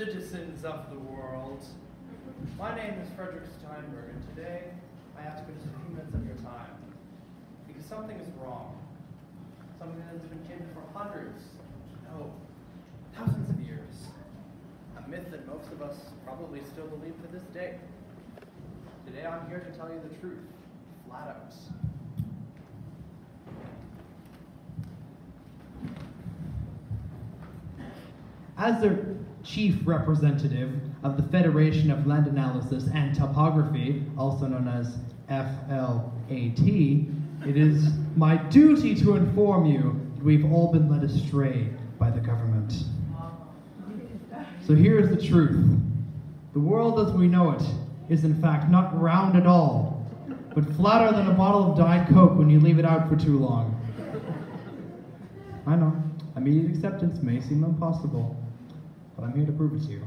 citizens of the world. My name is Frederick Steinberg, and today I ask for just a few minutes of your time. Because something is wrong. Something that has been hidden for hundreds, no, thousands of years. A myth that most of us probably still believe to this day. Today I'm here to tell you the truth, flat out. As the chief representative of the Federation of Land Analysis and Topography, also known as FLAT, it is my duty to inform you that we've all been led astray by the government. So here is the truth. The world as we know it is in fact not round at all, but flatter than a bottle of Diet Coke when you leave it out for too long. I know, immediate acceptance may seem impossible, but I'm here to prove it to you.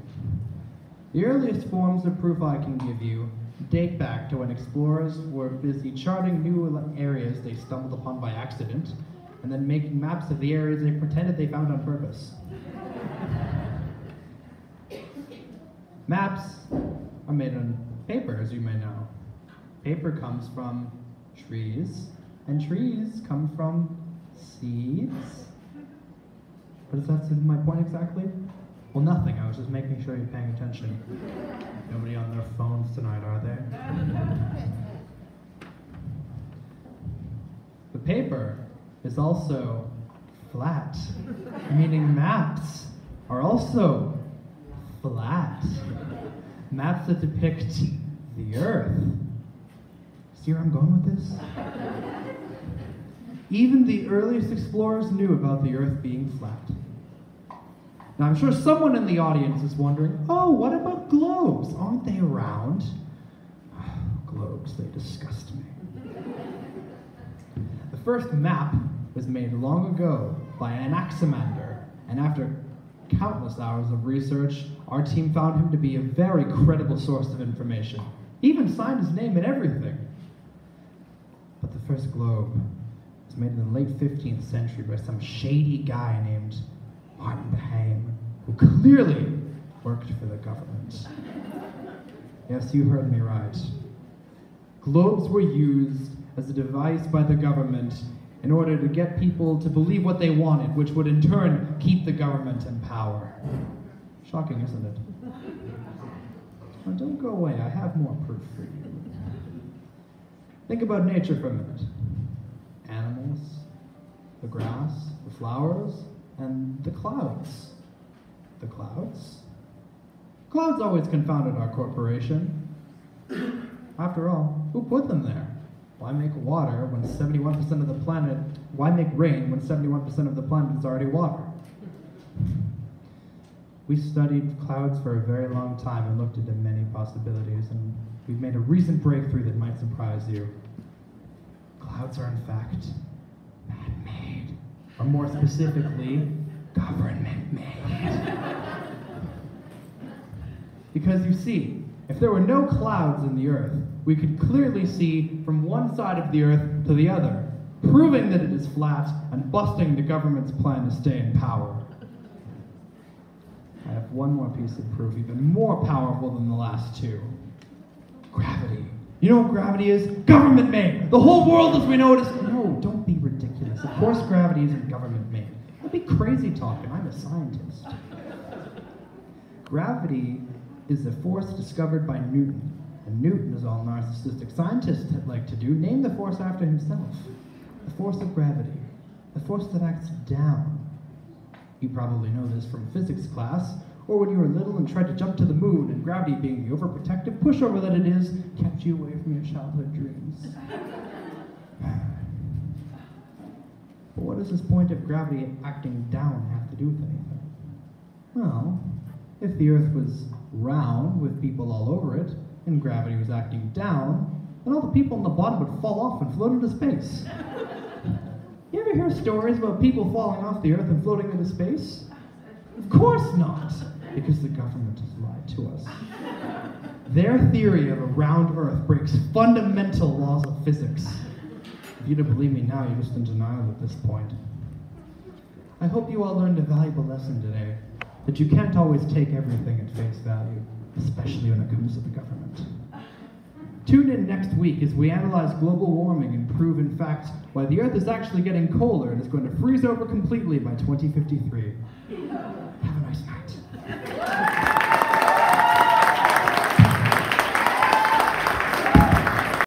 The earliest forms of proof I can give you date back to when explorers were busy charting new areas they stumbled upon by accident, and then making maps of the areas they pretended they found on purpose. Maps are made on paper, as you may know. Paper comes from trees, and trees come from seeds. But is that my point exactly? Well, nothing. I was just making sure you're paying attention. Nobody on their phones tonight, are they? The paper is also flat, meaning maps are also flat. Maps that depict the Earth. See where I'm going with this? Even the earliest explorers knew about the Earth being flat. Now, I'm sure someone in the audience is wondering, oh, what about globes? Aren't they round? Globes, they disgust me. The first map was made long ago by Anaximander, and after countless hours of research, our team found him to be a very credible source of information. He even signed his name and everything. But the first globe was made in the late 15th century by some shady guy named Martin Behaim, who clearly worked for the government. Yes, you heard me right. Globes were used as a device by the government in order to get people to believe what they wanted, which would in turn keep the government in power. Shocking, isn't it? Now, don't go away, I have more proof for you. Think about nature for a minute. Animals, the grass, the flowers, and the clouds. The clouds? Clouds always confounded our corporation. After all, who put them there? Why make water when 71% of the planet, why make rain when 71% of the planet is already water? We studied clouds for a very long time and looked into many possibilities, and we've made a recent breakthrough that might surprise you. Clouds are in fact man-made, or more specifically, government-made. Because you see, if there were no clouds in the Earth, we could clearly see from one side of the Earth to the other, proving that it is flat and busting the government's plan to stay in power. I have one more piece of proof, even more powerful than the last two. Gravity. You know what gravity is? Government-made! The whole world as we know it is... No, don't be ridiculous. Of course gravity isn't government-made. That'd be crazy talking. I'm a scientist. Gravity is a force discovered by Newton. And Newton is all narcissistic scientists like to do. Name the force after himself. The force of gravity. The force that acts down. You probably know this from physics class, or when you were little and tried to jump to the moon, and gravity, being the overprotective pushover that it is, kept you away from your childhood dreams. But what does this point of gravity acting down have to do with anything? Well, if the Earth was round with people all over it, and gravity was acting down, then all the people on the bottom would fall off and float into space. You ever hear stories about people falling off the Earth and floating into space? Of course not, because the government has lied to us. Their theory of a round Earth breaks fundamental laws of physics. If you don't believe me now, you're just in denial at this point. I hope you all learned a valuable lesson today. that you can't always take everything at face value, especially when it comes to the government. Tune in next week as we analyze global warming and prove, in fact, why the Earth is actually getting colder and is going to freeze over completely by 2053. Have a nice night.